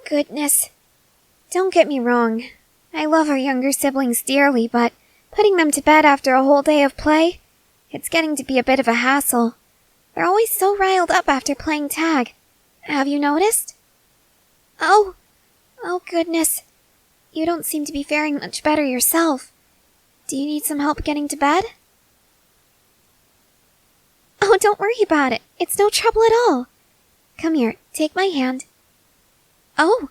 goodness. Don't get me wrong. I love our younger siblings dearly, but putting them to bed after a whole day of play, it's getting to be a bit of a hassle. They're always so riled up after playing tag. Have you noticed? Oh goodness. You don't seem to be faring much better yourself. Do you need some help getting to bed? Oh, don't worry about it. It's no trouble at all. Come here, take my hand. Oh,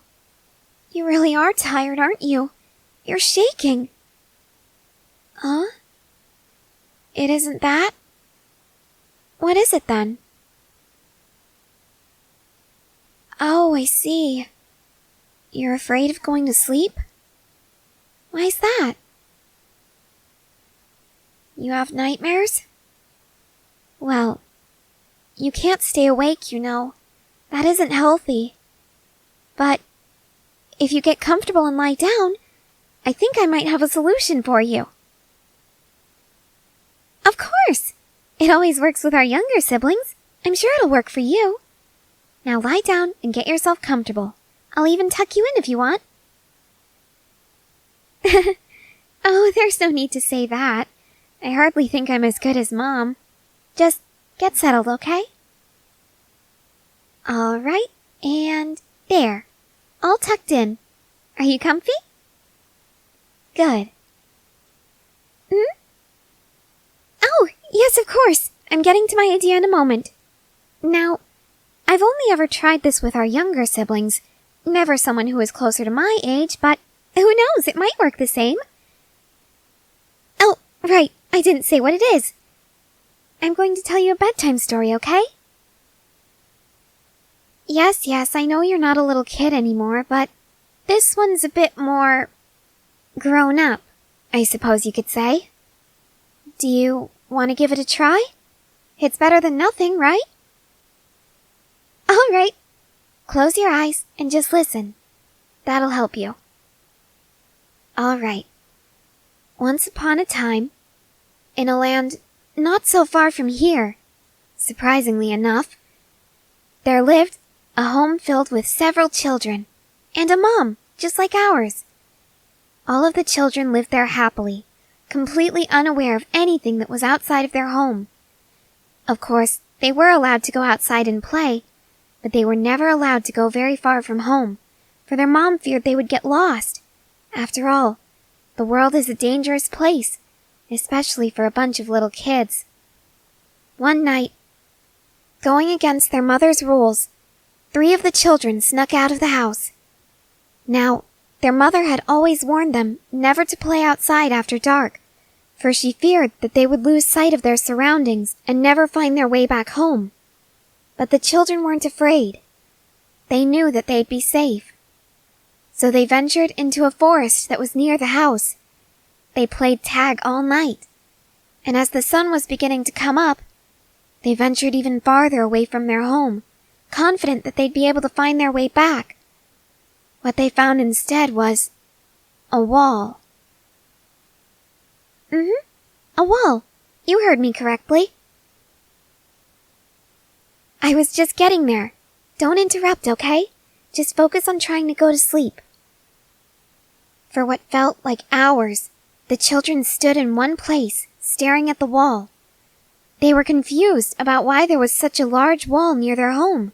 you really are tired, aren't you? You're shaking. Huh? It isn't that? What is it then? Oh, I see. You're afraid of going to sleep? Why's that? You have nightmares? Well, you can't stay awake, you know. That isn't healthy. But if you get comfortable and lie down, I think I might have a solution for you. Of course! It always works with our younger siblings. I'm sure it'll work for you. Now lie down and get yourself comfortable. I'll even tuck you in if you want. Oh, there's no need to say that. I hardly think I'm as good as Mom. Just get settled, okay? All right, and there. All tucked in. Are you comfy? Good. Oh, yes, of course. I'm getting to my idea in a moment. Now, I've only ever tried this with our younger siblings. Never someone who is closer to my age, but who knows, it might work the same. Oh, right, I didn't say what it is. I'm going to tell you a bedtime story, okay? Yes, I know you're not a little kid anymore, but this one's a bit more grown up, I suppose you could say. Do you want to give it a try? It's better than nothing, right? All right. Close your eyes and just listen. That'll help you. All right. Once upon a time, in a land not so far from here, surprisingly enough, there lived a home filled with several children, and a mom, just like ours. All of the children lived there happily, completely unaware of anything that was outside of their home. Of course, they were allowed to go outside and play, but they were never allowed to go very far from home, for their mom feared they would get lost. After all, the world is a dangerous place, especially for a bunch of little kids. One night, going against their mother's rules, 3 of the children snuck out of the house. Now, their mother had always warned them never to play outside after dark, for she feared that they would lose sight of their surroundings and never find their way back home. But the children weren't afraid. They knew that they'd be safe. So they ventured into a forest that was near the house. They played tag all night, and as the sun was beginning to come up, they ventured even farther away from their home, confident that they'd be able to find their way back. What they found instead was a wall. A wall. You heard me correctly. I was just getting there. Don't interrupt, okay? Just focus on trying to go to sleep. For what felt like hours, the children stood in one place, staring at the wall. They were confused about why there was such a large wall near their home.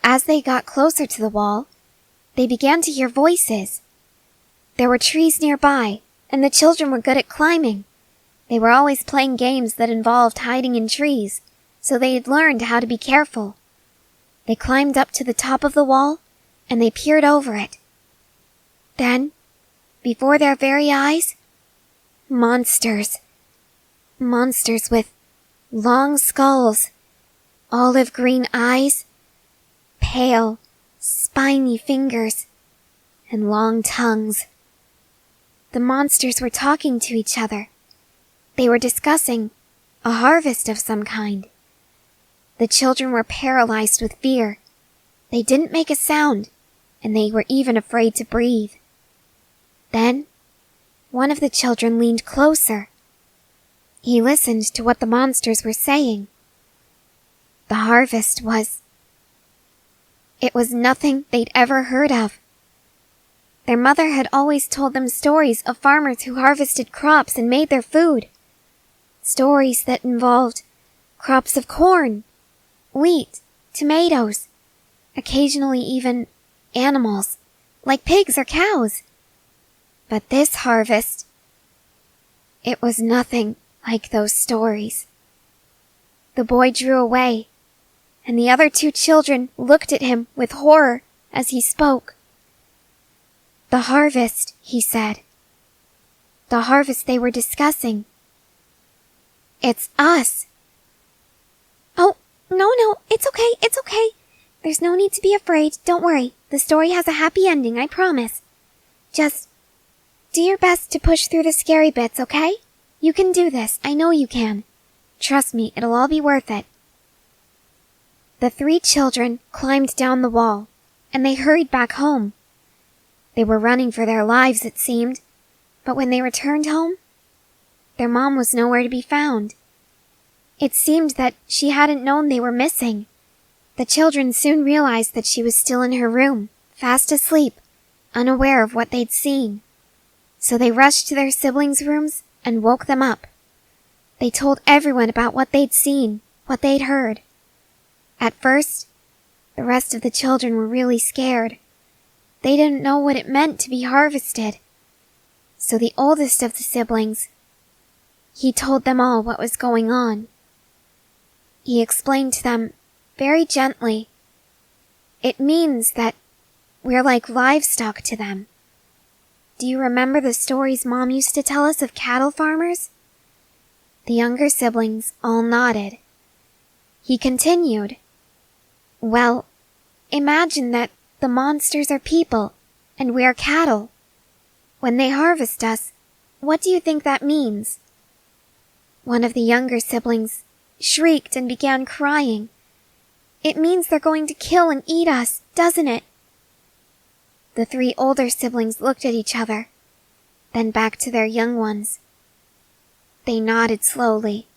As they got closer to the wall, they began to hear voices. There were trees nearby, and the children were good at climbing. They were always playing games that involved hiding in trees, so they had learned how to be careful. They climbed up to the top of the wall, and they peered over it. Then, before their very eyes, monsters. Monsters with long skulls, olive green eyes, pale, spiny fingers, and long tongues. The monsters were talking to each other. They were discussing a harvest of some kind. The children were paralyzed with fear. They didn't make a sound, and they were even afraid to breathe. Then, one of the children leaned closer. He listened to what the monsters were saying. The harvest was It was nothing they'd ever heard of. Their mother had always told them stories of farmers who harvested crops and made their food. Stories that involved crops of corn, wheat, tomatoes, occasionally even animals, like pigs or cows. But this harvest, it was nothing like those stories. The boy drew away, and the other two children looked at him with horror as he spoke. The harvest, he said. The harvest they were discussing. It's us. Oh, no, it's okay. There's no need to be afraid, don't worry. The story has a happy ending, I promise. Just do your best to push through the scary bits, okay? You can do this, I know you can. Trust me, it'll all be worth it. The three children climbed down the wall, and they hurried back home. They were running for their lives, it seemed, but when they returned home, their mom was nowhere to be found. It seemed that she hadn't known they were missing. The children soon realized that she was still in her room, fast asleep, unaware of what they'd seen. So they rushed to their siblings' rooms and woke them up. They told everyone about what they'd seen, what they'd heard. At first, the rest of the children were really scared. They didn't know what it meant to be harvested. So the oldest of the siblings, he told them all what was going on. He explained to them very gently. It means that we're like livestock to them. Do you remember the stories Mom used to tell us of cattle farmers? The younger siblings all nodded. He continued, well, imagine that the monsters are people and we're cattle. When they harvest us, what do you think that means? One of the younger siblings shrieked and began crying. It means they're going to kill and eat us, doesn't it? The three older siblings looked at each other, then back to their young ones. They nodded slowly.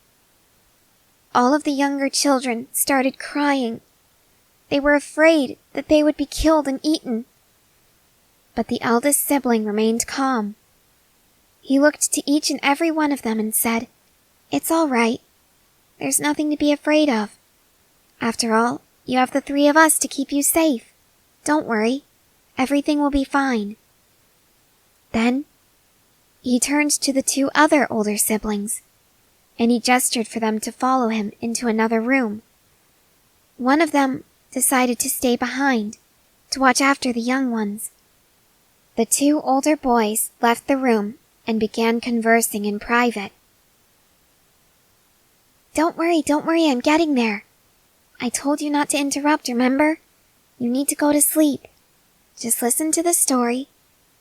All of the younger children started crying. They were afraid that they would be killed and eaten. But the eldest sibling remained calm. He looked to each and every one of them and said, "It's all right. There's nothing to be afraid of. After all, you have the three of us to keep you safe. Don't worry. Everything will be fine." Then, he turned to the two other older siblings, and he gestured for them to follow him into another room. One of them decided to stay behind, to watch after the young ones. The two older boys left the room and began conversing in private. Don't worry, I'm getting there. I told you not to interrupt, remember? You need to go to sleep. Just listen to the story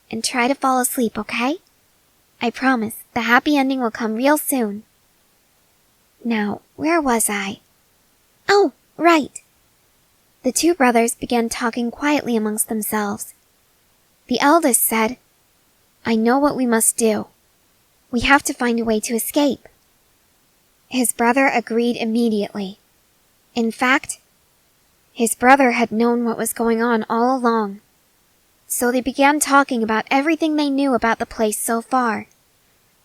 and try to fall asleep, okay? I promise, the happy ending will come real soon. Now, where was I? Oh, right. The two brothers began talking quietly amongst themselves. The eldest said, I know what we must do. We have to find a way to escape. His brother agreed immediately. In fact, his brother had known what was going on all along. So they began talking about everything they knew about the place so far.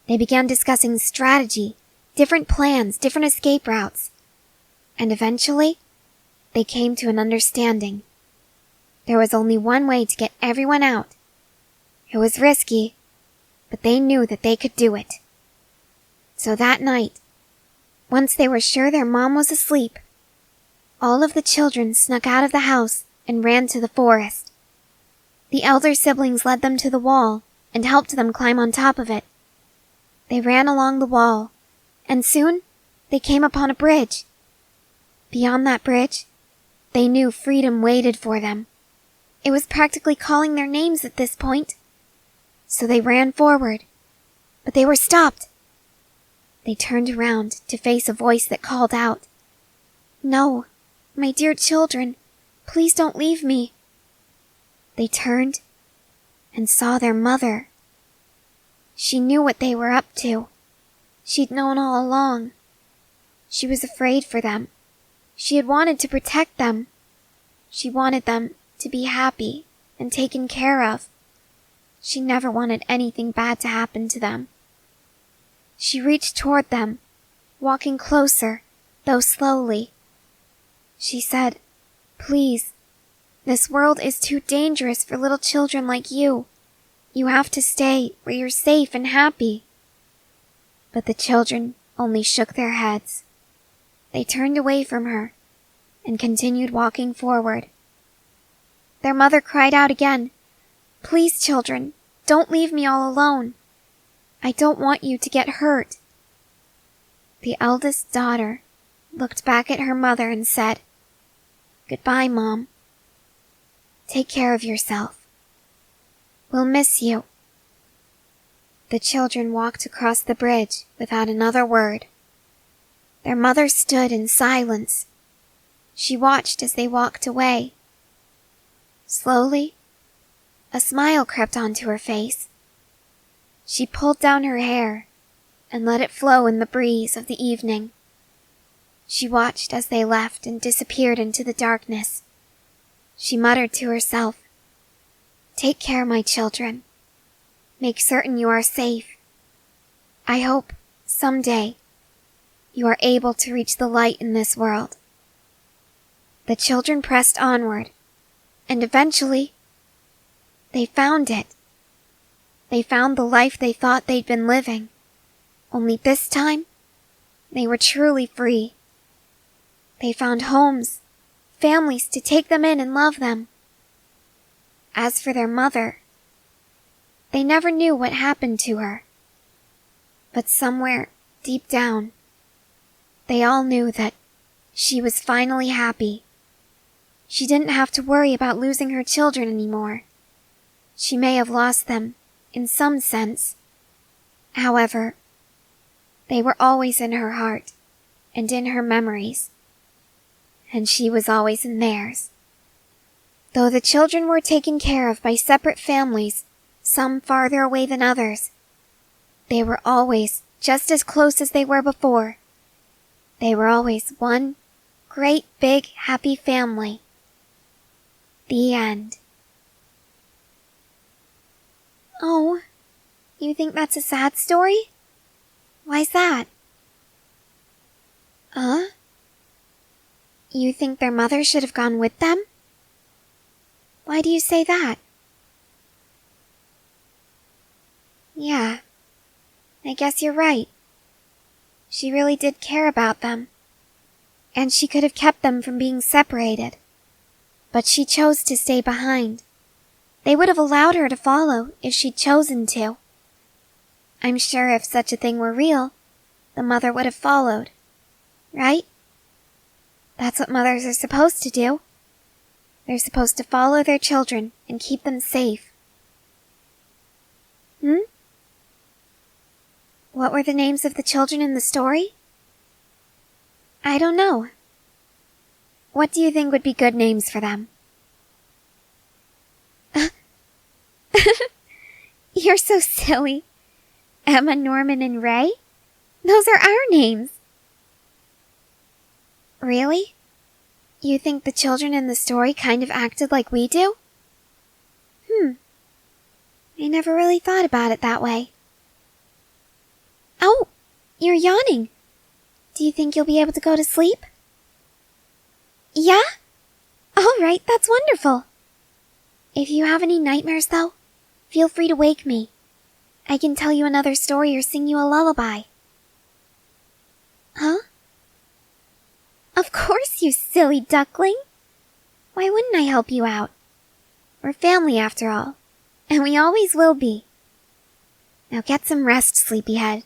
They began discussing strategy, different plans, different escape routes. And eventually, they came to an understanding. There was only one way to get everyone out. It was risky, but they knew that they could do it. So that night, once they were sure their mom was asleep, all of the children snuck out of the house and ran to the forest. The elder siblings led them to the wall and helped them climb on top of it. They ran along the wall, and soon they came upon a bridge. Beyond that bridge, they knew freedom waited for them. It was practically calling their names at this point. So they ran forward, but they were stopped. They turned around to face a voice that called out, No, my dear children, please don't leave me. They turned and saw their mother. She knew what they were up to. She'd known all along. She was afraid for them. She had wanted to protect them. She wanted them to be happy and taken care of. She never wanted anything bad to happen to them. She reached toward them, walking closer, though slowly. She said, "Please, this world is too dangerous for little children like you. You have to stay where you're safe and happy." But the children only shook their heads. They turned away from her and continued walking forward. Their mother cried out again, "Please, children, don't leave me all alone. I don't want you to get hurt." The eldest daughter looked back at her mother and said, "Goodbye, Mom. Take care of yourself. We'll miss you." The children walked across the bridge without another word. Their mother stood in silence. She watched as they walked away. Slowly, a smile crept onto her face. She pulled down her hair and let it flow in the breeze of the evening. She watched as they left and disappeared into the darkness. She muttered to herself, "Take care, my children. Make certain you are safe. I hope, someday, you are able to reach the light in this world." The children pressed onward, and eventually, they found it. They found the life they thought they'd been living, only this time, they were truly free. They found homes, families to take them in and love them. As for their mother, they never knew what happened to her. But somewhere, deep down, they all knew that she was finally happy. She didn't have to worry about losing her children anymore. She may have lost them, in some sense. However, they were always in her heart and in her memories. And she was always in theirs. Though the children were taken care of by separate families, some farther away than others, they were always just as close as they were before. They were always one great big happy family. The end. Oh, you think that's a sad story? Why's that? You think their mother should have gone with them? Why do you say that? Yeah, I guess you're right. She really did care about them. And she could have kept them from being separated. But she chose to stay behind. They would have allowed her to follow if she'd chosen to. I'm sure if such a thing were real, the mother would have followed. Right? That's what mothers are supposed to do. They're supposed to follow their children and keep them safe. What were the names of the children in the story? I don't know. What do you think would be good names for them? You're so silly. Emma, Norman, and Ray? Those are our names. Really? You think the children in the story kind of acted like we do? I never really thought about it that way. Oh, you're yawning. Do you think you'll be able to go to sleep? Yeah? All right, that's wonderful. If you have any nightmares, though, feel free to wake me. I can tell you another story or sing you a lullaby. Huh? Of course, you silly duckling. Why wouldn't I help you out? We're family after all, and we always will be. Now get some rest, sleepyhead.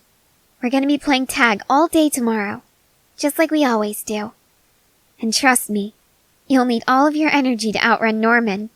We're gonna be playing tag all day tomorrow, just like we always do. And trust me, you'll need all of your energy to outrun Norman.